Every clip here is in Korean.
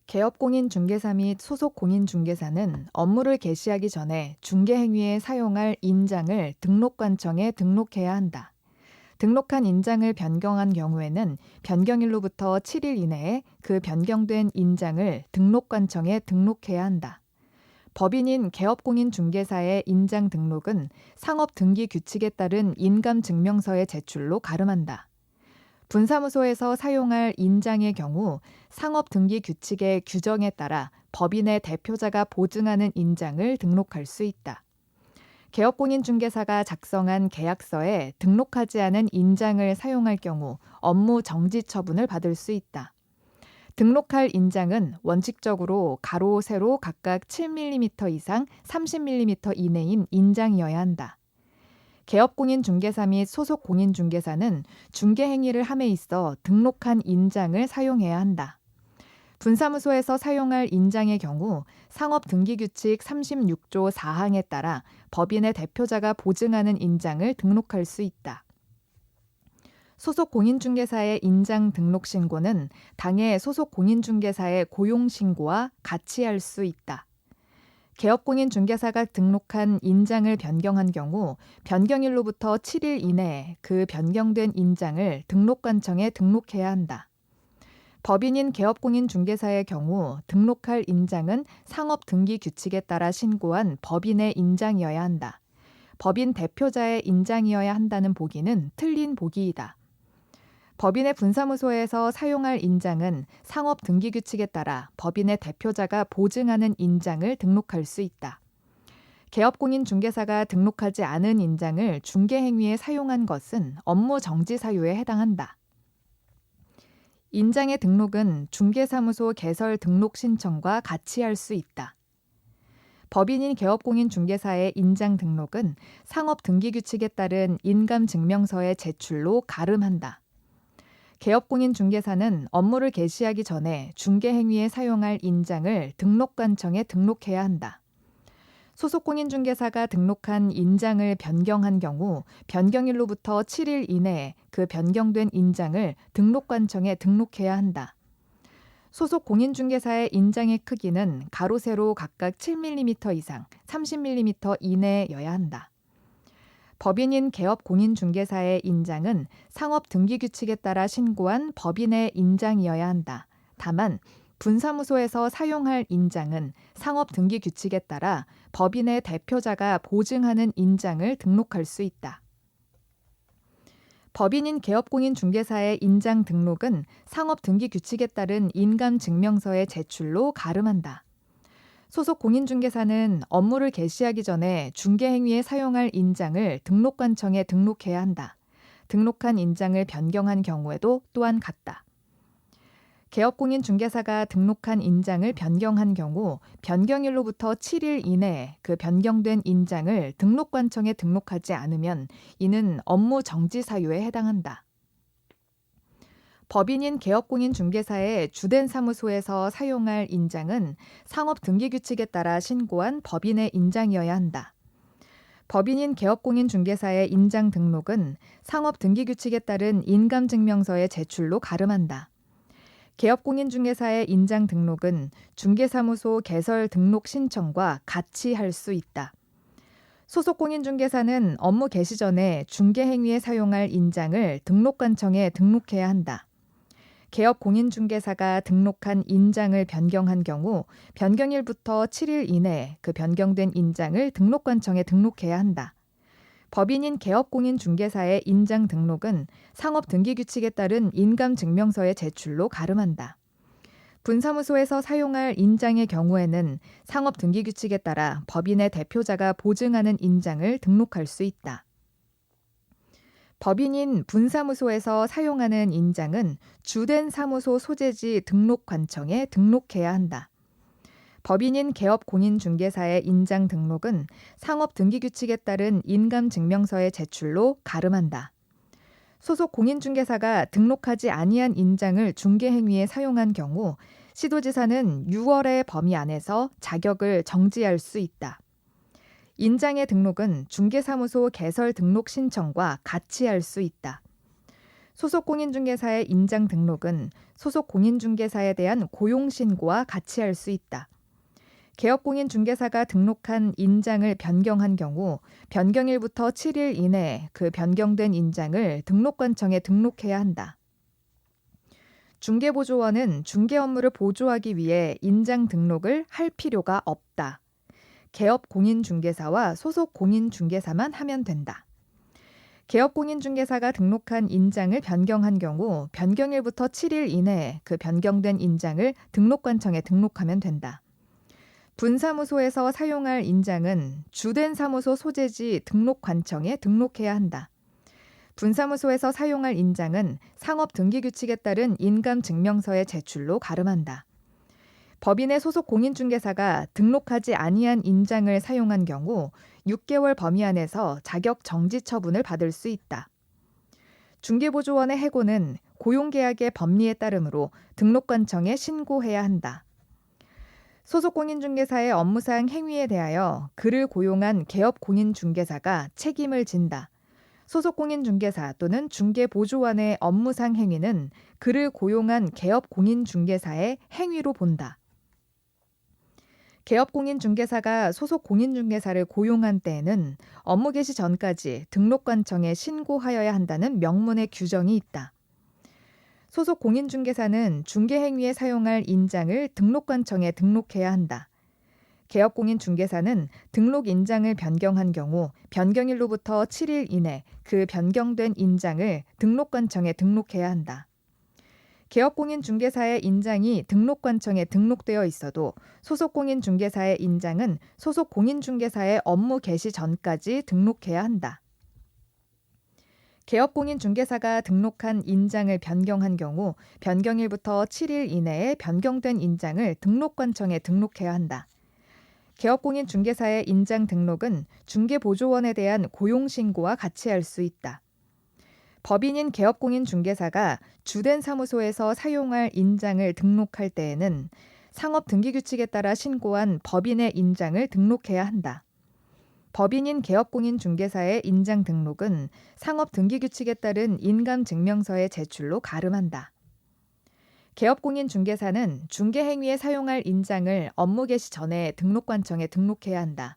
개업공인중개사 및 소속공인중개사는 업무를 개시하기 전에 중개행위에 사용할 인장을 등록관청에 등록해야 한다. 등록한 인장을 변경한 경우에는 변경일로부터 7일 이내에 그 변경된 인장을 등록관청에 등록해야 한다. 법인인 개업공인중개사의 인장 등록은 상업등기규칙에 따른 인감증명서의 제출로 가름한다. 분사무소에서 사용할 인장의 경우 상업등기규칙의 규정에 따라 법인의 대표자가 보증하는 인장을 등록할 수 있다. 개업공인중개사가 작성한 계약서에 등록하지 않은 인장을 사용할 경우 업무 정지 처분을 받을 수 있다. 등록할 인장은 원칙적으로 가로, 세로 각각 7mm 이상 30mm 이내인 인장이어야 한다. 개업공인중개사 및 소속공인중개사는 중개행위를 함에 있어 등록한 인장을 사용해야 한다. 분사무소에서 사용할 인장의 경우 상업등기규칙 36조 4항에 따라 법인의 대표자가 보증하는 인장을 등록할 수 있다. 소속공인중개사의 인장 등록 신고는 당해 소속공인중개사의 고용신고와 같이 할 수 있다. 개업공인중개사가 등록한 인장을 변경한 경우 변경일로부터 7일 이내에 그 변경된 인장을 등록관청에 등록해야 한다. 법인인 개업공인중개사의 경우 등록할 인장은 상업등기규칙에 따라 신고한 법인의 인장이어야 한다. 법인 대표자의 인장이어야 한다는 보기는 틀린 보기이다. 법인의 분사무소에서 사용할 인장은 상업등기규칙에 따라 법인의 대표자가 보증하는 인장을 등록할 수 있다. 개업공인중개사가 등록하지 않은 인장을 중개행위에 사용한 것은 업무 정지 사유에 해당한다. 인장의 등록은 중개사무소 개설 등록 신청과 같이 할 수 있다. 법인인 개업공인중개사의 인장 등록은 상업등기규칙에 따른 인감증명서의 제출로 가름한다. 개업공인중개사는 업무를 개시하기 전에 중개행위에 사용할 인장을 등록관청에 등록해야 한다. 소속공인중개사가 등록한 인장을 변경한 경우 변경일로부터 7일 이내에 그 변경된 인장을 등록관청에 등록해야 한다. 소속공인중개사의 인장의 크기는 가로, 세로 각각 7mm 이상 30mm 이내여야 한다. 법인인 개업공인중개사의 인장은 상업등기규칙에 따라 신고한 법인의 인장이어야 한다. 다만 분사무소에서 사용할 인장은 상업등기규칙에 따라 법인의 대표자가 보증하는 인장을 등록할 수 있다. 법인인 개업공인중개사의 인장 등록은 상업등기규칙에 따른 인감증명서의 제출로 가름한다. 소속 공인중개사는 업무를 개시하기 전에 중개행위에 사용할 인장을 등록관청에 등록해야 한다. 등록한 인장을 변경한 경우에도 또한 같다. 개업공인중개사가 등록한 인장을 변경한 경우 변경일로부터 7일 이내에 그 변경된 인장을 등록관청에 등록하지 않으면 이는 업무 정지 사유에 해당한다. 법인인 개업공인중개사의 주된 사무소에서 사용할 인장은 상업등기규칙에 따라 신고한 법인의 인장이어야 한다. 법인인 개업공인중개사의 인장 등록은 상업등기규칙에 따른 인감증명서의 제출로 가름한다. 개업공인중개사의 인장 등록은 중개사무소 개설 등록 신청과 같이 할 수 있다. 소속공인중개사는 업무 개시 전에 중개행위에 사용할 인장을 등록관청에 등록해야 한다. 개업공인중개사가 등록한 인장을 변경한 경우 변경일부터 7일 이내에 그 변경된 인장을 등록관청에 등록해야 한다. 법인인 개업공인중개사의 인장 등록은 상업등기규칙에 따른 인감증명서의 제출로 가름한다. 분사무소에서 사용할 인장의 경우에는 상업등기규칙에 따라 법인의 대표자가 보증하는 인장을 등록할 수 있다. 법인인 분사무소에서 사용하는 인장은 주된 사무소 소재지 등록관청에 등록해야 한다. 법인인 개업공인중개사의 인장 등록은 상업등기규칙에 따른 인감증명서의 제출로 가름한다. 소속 공인중개사가 등록하지 아니한 인장을 중개행위에 사용한 경우 시도지사는 6월의 범위 안에서 자격을 정지할 수 있다. 인장의 등록은 중개사무소 개설 등록 신청과 같이 할 수 있다. 소속 공인중개사의 인장 등록은 소속 공인중개사에 대한 고용신고와 같이 할 수 있다. 개업공인중개사가 등록한 인장을 변경한 경우 변경일부터 7일 이내에 그 변경된 인장을 등록관청에 등록해야 한다. 중개보조원은 중개 업무를 보조하기 위해 인장 등록을 할 필요가 없다. 개업공인중개사와 소속 공인중개사만 하면 된다. 개업공인중개사가 등록한 인장을 변경한 경우 변경일부터 7일 이내에 그 변경된 인장을 등록관청에 등록하면 된다. 분사무소에서 사용할 인장은 주된 사무소 소재지 등록관청에 등록해야 한다. 분사무소에서 사용할 인장은 상업등기규칙에 따른 인감증명서의 제출로 가름한다. 법인의 소속 공인중개사가 등록하지 아니한 인장을 사용한 경우 6개월 범위 안에서 자격 정지 처분을 받을 수 있다. 중개보조원의 해고는 고용계약의 법리에 따르므로 등록관청에 신고해야 한다. 소속 공인중개사의 업무상 행위에 대하여 그를 고용한 개업공인중개사가 책임을 진다. 소속 공인중개사 또는 중개보조원의 업무상 행위는 그를 고용한 개업공인중개사의 행위로 본다. 개업공인중개사가 소속 공인중개사를 고용한 때에는 업무 개시 전까지 등록관청에 신고하여야 한다는 명문의 규정이 있다. 소속 공인중개사는 중개행위에 사용할 인장을 등록관청에 등록해야 한다. 개업공인중개사는 등록 인장을 변경한 경우 변경일로부터 7일 이내 그 변경된 인장을 등록관청에 등록해야 한다. 개업공인중개사의 인장이 등록관청에 등록되어 있어도 소속 공인중개사의 인장은 소속 공인중개사의 업무 개시 전까지 등록해야 한다. 개업공인중개사가 등록한 인장을 변경한 경우 변경일부터 7일 이내에 변경된 인장을 등록관청에 등록해야 한다. 개업공인중개사의 인장 등록은 중개보조원에 대한 고용신고와 같이 할 수 있다. 법인인 개업공인중개사가 주된 사무소에서 사용할 인장을 등록할 때에는 상업등기규칙에 따라 신고한 법인의 인장을 등록해야 한다. 법인인 개업공인중개사의 인장 등록은 상업등기규칙에 따른 인감증명서의 제출로 가름한다. 개업공인중개사는 중개행위에 사용할 인장을 업무 개시 전에 등록관청에 등록해야 한다.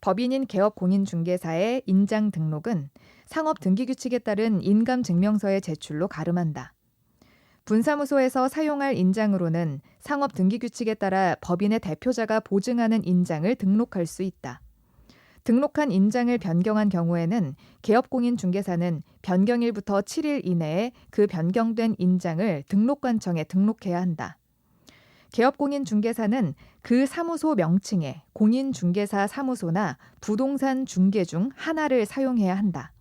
법인인 개업공인중개사의 인장 등록은 상업등기규칙에 따른 인감증명서의 제출로 가름한다. 분사무소에서 사용할 인장으로는 상업등기규칙에 따라 법인의 대표자가 보증하는 인장을 등록할 수 있다. 등록한 인장을 변경한 경우에는 개업공인중개사는 변경일부터 7일 이내에 그 변경된 인장을 등록관청에 등록해야 한다. 개업공인중개사는 그 사무소 명칭에 공인중개사 사무소나 부동산 중개 중 하나를 사용해야 한다.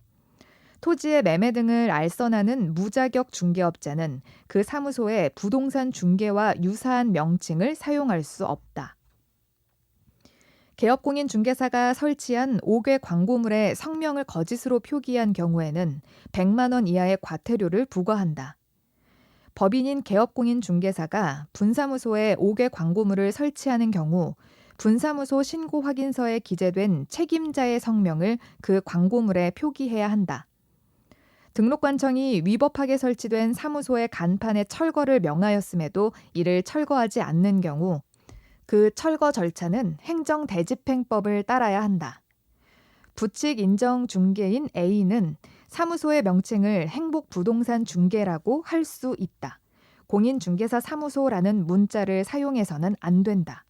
토지의 매매 등을 알선하는 무자격 중개업자는 그 사무소의 부동산 중개와 유사한 명칭을 사용할 수 없다. 개업공인중개사가 설치한 5개 광고물에 성명을 거짓으로 표기한 경우에는 100만 원 이하의 과태료를 부과한다. 법인인 개업공인중개사가 분사무소에 5개 광고물을 설치하는 경우 분사무소 신고 확인서에 기재된 책임자의 성명을 그 광고물에 표기해야 한다. 등록관청이 위법하게 설치된 사무소의 간판에 철거를 명하였음에도 이를 철거하지 않는 경우 그 철거 절차는 행정대집행법을 따라야 한다. 부칙 인정 중개인 A는 사무소의 명칭을 행복부동산 중개라고 할 수 있다. 공인중개사 사무소라는 문자를 사용해서는 안 된다.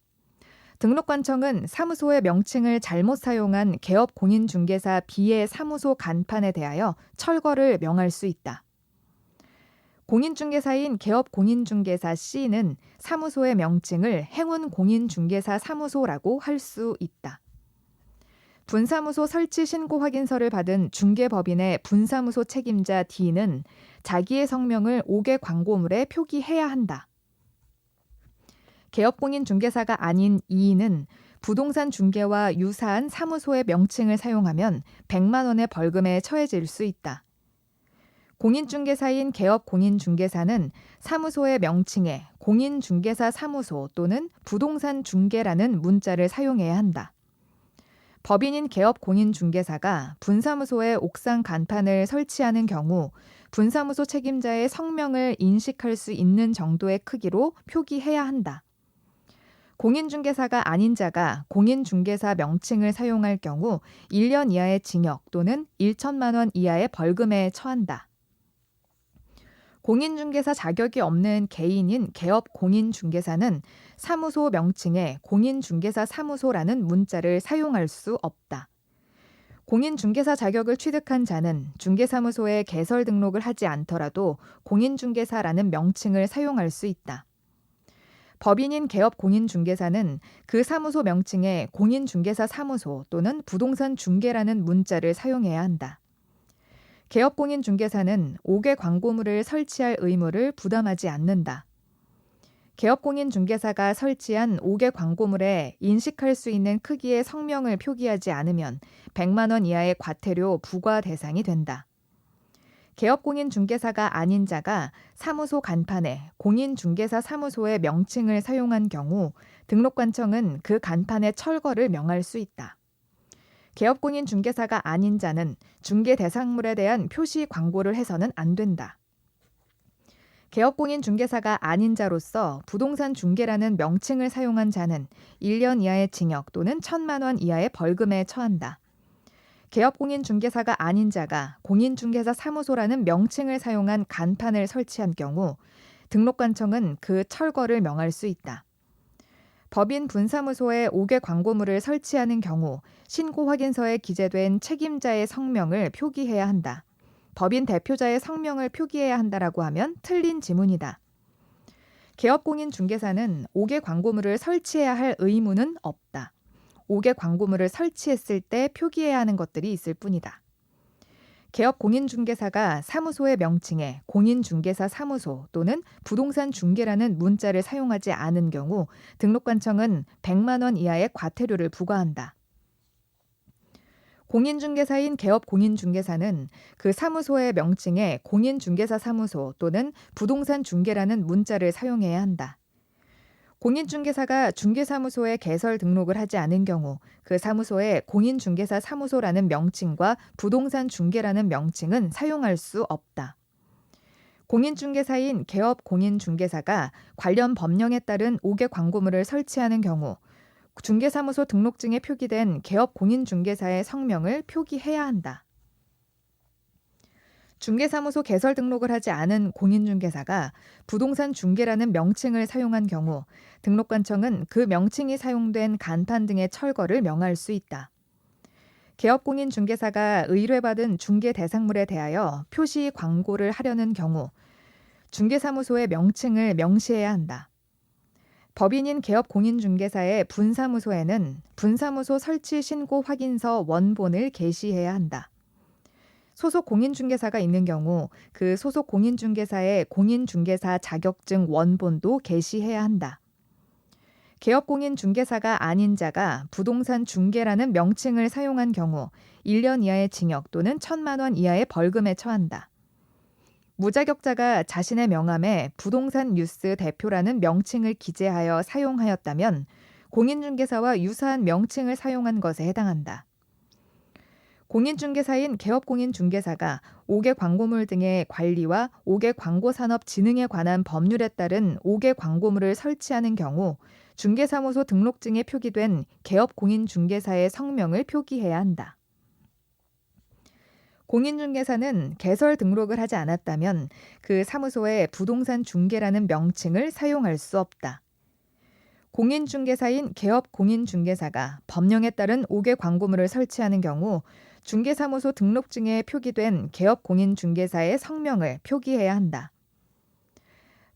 등록관청은 사무소의 명칭을 잘못 사용한 개업공인중개사 B의 사무소 간판에 대하여 철거를 명할 수 있다. 공인중개사인 개업공인중개사 C는 사무소의 명칭을 행운공인중개사 사무소라고 할 수 있다. 분사무소 설치 신고 확인서를 받은 중개법인의 분사무소 책임자 D는 자기의 성명을 5개 광고물에 표기해야 한다. 개업공인중개사가 아닌 E는 부동산 중개와 유사한 사무소의 명칭을 사용하면 100만 원의 벌금에 처해질 수 있다. 공인중개사인 개업공인중개사는 사무소의 명칭에 공인중개사 사무소 또는 부동산 중개라는 문자를 사용해야 한다. 법인인 개업공인중개사가 분사무소에 옥상 간판을 설치하는 경우 분사무소 책임자의 성명을 인식할 수 있는 정도의 크기로 표기해야 한다. 공인중개사가 아닌 자가 공인중개사 명칭을 사용할 경우 1년 이하의 징역 또는 1천만 원 이하의 벌금에 처한다. 공인중개사 자격이 없는 개인인 개업 공인중개사는 사무소 명칭에 공인중개사 사무소라는 문자를 사용할 수 없다. 공인중개사 자격을 취득한 자는 중개사무소에 개설 등록을 하지 않더라도 공인중개사라는 명칭을 사용할 수 있다. 법인인 개업 공인중개사는 그 사무소 명칭에 공인중개사 사무소 또는 부동산 중개라는 문자를 사용해야 한다. 개업 공인중개사는 5개 광고물을 설치할 의무를 부담하지 않는다. 개업 공인중개사가 설치한 5개 광고물에 인식할 수 있는 크기의 성명을 표기하지 않으면 100만 원 이하의 과태료 부과 대상이 된다. 개업 공인중개사가 아닌 자가 사무소 간판에 공인중개사 사무소의 명칭을 사용한 경우 등록관청은 그 간판에 철거를 명할 수 있다. 개업 공인중개사가 아닌 자는 중개 대상물에 대한 표시 광고를 해서는 안 된다. 개업 공인중개사가 아닌 자로서 부동산 중개라는 명칭을 사용한 자는 1년 이하의 징역 또는 1천만 원 이하의 벌금에 처한다. 개업 공인중개사가 아닌 자가 공인중개사 사무소라는 명칭을 사용한 간판을 설치한 경우 등록관청은 그 철거를 명할 수 있다. 법인 분사무소에 5개 광고물을 설치하는 경우 신고 확인서에 기재된 책임자의 성명을 표기해야 한다. 법인 대표자의 성명을 표기해야 한다라고 하면 틀린 지문이다. 개업 공인중개사는 5개 광고물을 설치해야 할 의무는 없다. 5개 광고물을 설치했을 때 표기해야 하는 것들이 있을 뿐이다. 개업 공인중개사가 사무소의 명칭에 공인중개사 사무소 또는 부동산 중개라는 문자를 사용하지 않은 경우 등록관청은 100만 원 이하의 과태료를 부과한다. 공인중개사인 개업 공인중개사는 그 사무소의 명칭에 공인중개사 사무소 또는 부동산 중개라는 문자를 사용해야 한다. 공인중개사가 중개사무소에 개설 등록을 하지 않은 경우 그 사무소에 공인중개사 사무소라는 명칭과 부동산 중개라는 명칭은 사용할 수 없다. 공인중개사인 개업 공인중개사가 관련 법령에 따른 5개 광고물을 설치하는 경우 중개사무소 등록증에 표기된 개업 공인중개사의 성명을 표기해야 한다. 중개사무소 개설 등록을 하지 않은 공인중개사가 부동산 중개라는 명칭을 사용한 경우 등록관청은 그 명칭이 사용된 간판 등의 철거를 명할 수 있다. 개업 공인중개사가 의뢰받은 중개 대상물에 대하여 표시 광고를 하려는 경우 중개사무소의 명칭을 명시해야 한다. 법인인 개업 공인중개사의 분사무소에는 분사무소 설치 신고 확인서 원본을 게시해야 한다. 소속 공인중개사가 있는 경우 그 소속 공인중개사의 공인중개사 자격증 원본도 게시해야 한다. 개업 공인중개사가 아닌 자가 부동산 중개라는 명칭을 사용한 경우 1년 이하의 징역 또는 1천만 원 이하의 벌금에 처한다. 무자격자가 자신의 명함에 부동산 뉴스 대표라는 명칭을 기재하여 사용하였다면 공인중개사와 유사한 명칭을 사용한 것에 해당한다. 공인중개사인 개업공인중개사가 5개 광고물 등의 관리와 5개 광고산업 진흥에 관한 법률에 따른 5개 광고물을 설치하는 경우 중개사무소 등록증에 표기된 개업공인중개사의 성명을 표기해야 한다. 공인중개사는 개설 등록을 하지 않았다면 그 사무소에 부동산 중개라는 명칭을 사용할 수 없다. 공인중개사인 개업공인중개사가 법령에 따른 5개 광고물을 설치하는 경우 중개사무소 등록증에 표기된 개업공인중개사의 성명을 표기해야 한다.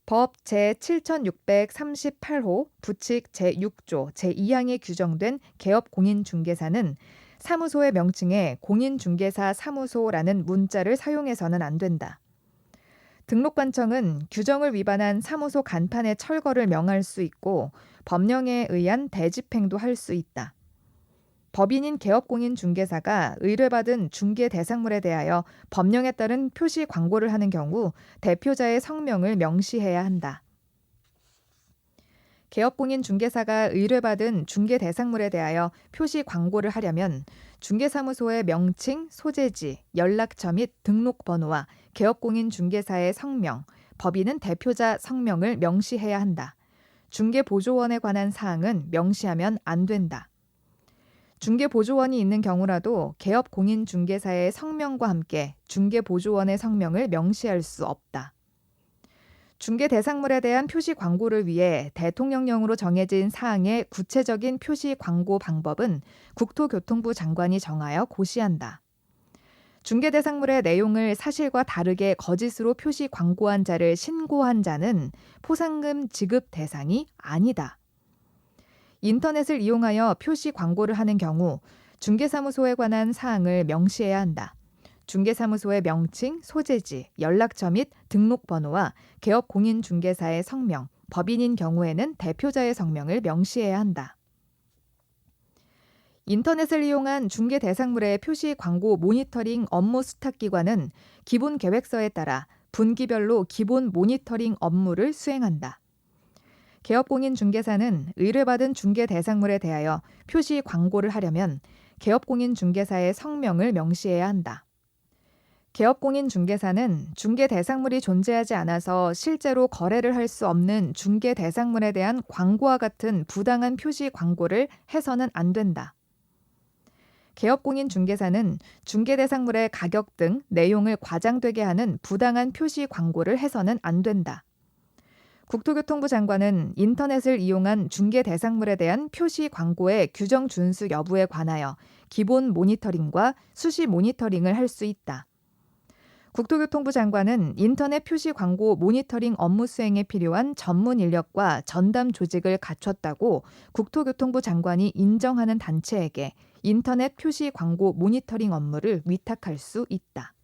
법 제7638호 부칙 제6조 제2항에 규정된 개업공인중개사는 사무소의 명칭에 공인중개사 사무소라는 문자를 사용해서는 안 된다. 등록관청은 규정을 위반한 사무소 간판의 철거를 명할 수 있고 법령에 의한 대집행도 할 수 있다. 법인인 개업공인중개사가 의뢰받은 중개 대상물에 대하여 법령에 따른 표시 광고를 하는 경우 대표자의 성명을 명시해야 한다. 개업공인중개사가 의뢰받은 중개 대상물에 대하여 표시 광고를 하려면 중개사무소의 명칭, 소재지, 연락처 및 등록번호와 개업공인중개사의 성명, 법인은 대표자 성명을 명시해야 한다. 중개보조원에 관한 사항은 명시하면 안 된다. 중개보조원이 있는 경우라도 개업공인중개사의 성명과 함께 중개보조원의 성명을 명시할 수 없다. 중개 대상물에 대한 표시 광고를 위해 대통령령으로 정해진 사항의 구체적인 표시 광고 방법은 국토교통부 장관이 정하여 고시한다. 중개 대상물의 내용을 사실과 다르게 거짓으로 표시 광고한 자를 신고한 자는 포상금 지급 대상이 아니다. 인터넷을 이용하여 표시 광고를 하는 경우 중개사무소에 관한 사항을 명시해야 한다. 중개사무소의 명칭, 소재지, 연락처 및 등록번호와 개업공인중개사의 성명, 법인인 경우에는 대표자의 성명을 명시해야 한다. 인터넷을 이용한 중개 대상물의 표시 광고 모니터링 업무 수탁기관은 기본 계획서에 따라 분기별로 기본 모니터링 업무를 수행한다. 개업공인중개사는 의뢰받은 중개 대상물에 대하여 표시 광고를 하려면 개업공인중개사의 성명을 명시해야 한다. 개업공인중개사는 중개 대상물이 존재하지 않아서 실제로 거래를 할 수 없는 중개 대상물에 대한 광고와 같은 부당한 표시 광고를 해서는 안 된다. 개업공인중개사는 중개 대상물의 가격 등 내용을 과장되게 하는 부당한 표시 광고를 해서는 안 된다. 국토교통부 장관은 인터넷을 이용한 중개 대상물에 대한 표시 광고의 규정 준수 여부에 관하여 기본 모니터링과 수시 모니터링을 할 수 있다. 국토교통부 장관은 인터넷 표시 광고 모니터링 업무 수행에 필요한 전문 인력과 전담 조직을 갖췄다고 국토교통부 장관이 인정하는 단체에게 인터넷 표시 광고 모니터링 업무를 위탁할 수 있다.